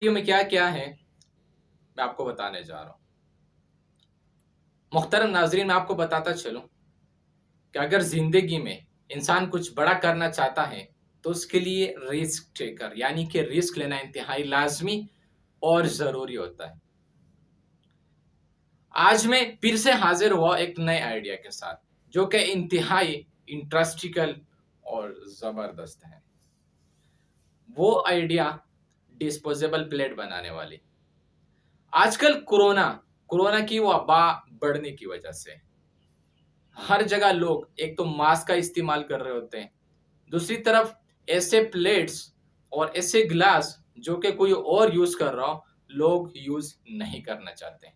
Video में क्या क्या है मैं आपको बताने जा रहा हूँ। मोहतरम नाजरीन, मैं आपको बताता चलूं कि अगर जिंदगी में इंसान कुछ बड़ा करना चाहता है तो उसके लिए रिस्क टेकर यानी कि रिस्क लेना इंतहाई लाजमी और जरूरी होता है। आज मैं फिर से हाजिर हुआ एक नए आइडिया के साथ जो कि इंतहाई इंटरेस्टिकल और जबरदस्त है। वो आइडिया डिस्पोजेबल प्लेट बनाने वाली। आजकल कोरोना कोरोना की वबा बढ़ने की वजह से हर जगह लोग एक तो मास्क का इस्तेमाल कर रहे होते हैं, दूसरी तरफ ऐसे प्लेट्स और ऐसे गिलास जो कि कोई और यूज कर रहा हो, लोग यूज नहीं करना चाहते हैं।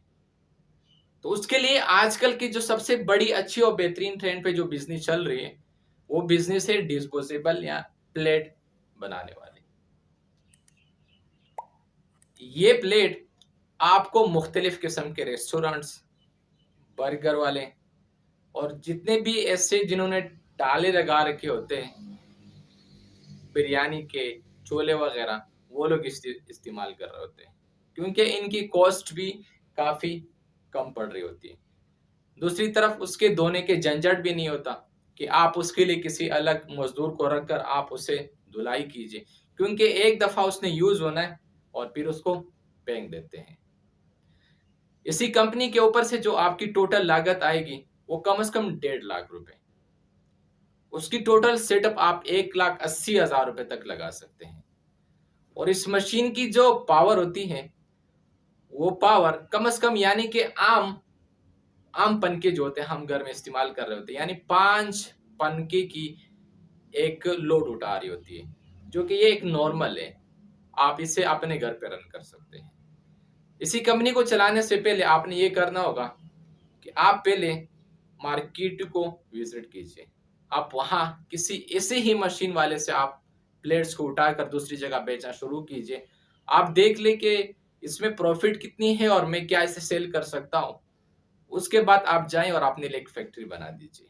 तो उसके लिए आजकल की जो सबसे बड़ी अच्छी और बेहतरीन ट्रेंड पे जो बिजनेस चल रही है, वो बिजनेस है डिस्पोजेबल या प्लेट बनाने वाली। ये प्लेट आपको मुख्तलिफ किस्म के रेस्टोरेंट्स, बर्गर वाले और जितने भी ऐसे जिन्होंने ताले लगा रखे होते हैं बिरयानी के, छोले वगैरह, वो लोग इस्तेमाल कर रहे होते हैं क्योंकि इनकी कॉस्ट भी काफ़ी कम पड़ रही होती है। दूसरी तरफ उसके धोने के झंझट भी नहीं होता कि आप उसके लिए किसी अलग मजदूर को रखकर आप उसे धुलाई कीजिए, क्योंकि एक दफ़ा उसने यूज़ होना है और फिर उसको फेंक देते हैं। इसी कंपनी के ऊपर से जो आपकी टोटल लागत आएगी वो कम से कम 1.5 लाख रुपए। उसकी टोटल सेटअप आप 1,80,000 रुपए तक लगा सकते हैं। और इस मशीन की जो पावर होती है वो पावर कम से कम यानी कि आम पनके जो होते हैं हम घर में इस्तेमाल कर रहे होते हैं, यानी 5 पनके की एक लोड उठा रही होती है, जो कि ये एक नॉर्मल है। आप इसे अपने घर पे रन कर सकते हैं। इसी कंपनी को चलाने से पहले आपने ये करना होगा कि आप पहले मार्केट को विजिट कीजिए। आप वहाँ किसी ऐसे ही मशीन वाले से आप प्लेट्स को उठाकर दूसरी जगह बेचना शुरू कीजिए। आप देख ले कि इसमें प्रॉफिट कितनी है और मैं क्या इसे सेल कर सकता हूँ। उसके बाद आप जाएं और अपने लिए एक फैक्ट्री बना दीजिए।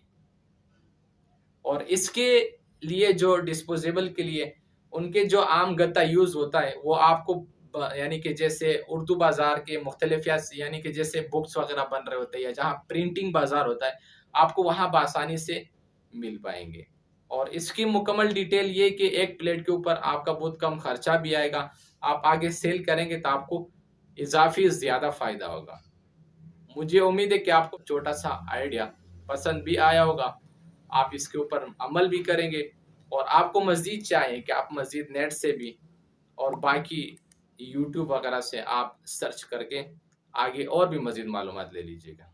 और इसके लिए जो डिस्पोजेबल के लिए उनके जो आम गत्ता यूज होता है वो आपको यानी कि जैसे उर्दू बाजार के मुख्तलिफ यानी कि जैसे बुक्स वगैरह बन रहे होते हैं या जहाँ प्रिंटिंग बाजार होता है, आपको वहाँ बआसानी से मिल पाएंगे। और इसकी मुकम्मल डिटेल ये कि एक प्लेट के ऊपर आपका बहुत कम खर्चा भी आएगा। आप आगे सेल करेंगे तो आपको इजाफी ज़्यादा फ़ायदा होगा। मुझे उम्मीद है कि आपको छोटा सा आइडिया पसंद भी आया होगा। आप इसके ऊपर अमल भी करेंगे और आपको मज़ीद चाहिए कि आप मज़ीद नेट से भी और बाकी यूट्यूब वगैरह से आप सर्च करके आगे और भी मज़ीद मालूमात ले लीजिएगा।